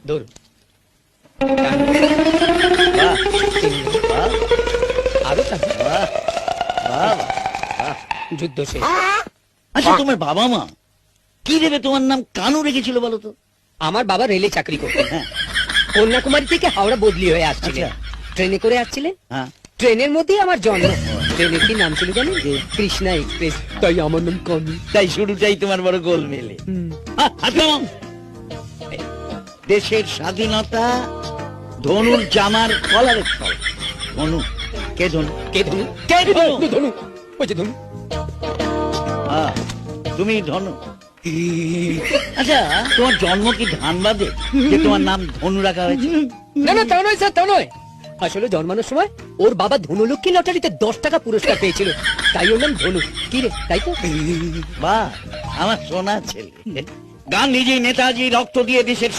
ধরুন। আরো যুদ্ধ শেষ। আচ্ছা, তোমার বাবা মা কি দেবে তোমার নাম কানু রেখেছিল বলো তো? আমার বাবা রেলে চাকরি করতেন। হ্যাঁ। কন্যাকুমারী থেকে হাওড়া বদলি হয়ে আসছিলেন। ট্রেনে করে আসছিলেন। হ্যাঁ। ট্রেনের মধ্যেই আমার জন্ম। ট্রেনের কি নাম ছিল জানেন? কৃষ্ণা এক্সপ্রেস। তাই আমার নাম কানু। তাই শুরুটাই তোমার বড় গোল মেলে। দেশের স্বাধীনতা ধনুর জামার কলারের ফল। ধনু কে? ধনু কে ধনু? কে ধনু? ধনু ওই যে ধনু। তুমি ধনু। আচ্ছা, তোমার জন্ম কি ধানবাদে যে তোমার নাম ধনু রাখা হয়েছে? না না, তা নয় স্যার, তা নয়। আসলে জন্মানোর সময় ওর বাবা ধনুলক্ষ্মী লটারিতে 10 টাকা পুরস্কার পেয়েছিল, তাই ওর নাম ধনু। কি রে, তাই তো? বাহ, আমার সোনা ছেলে। গান্ধীজি নেতাজি রক্ত দিয়ে দেশের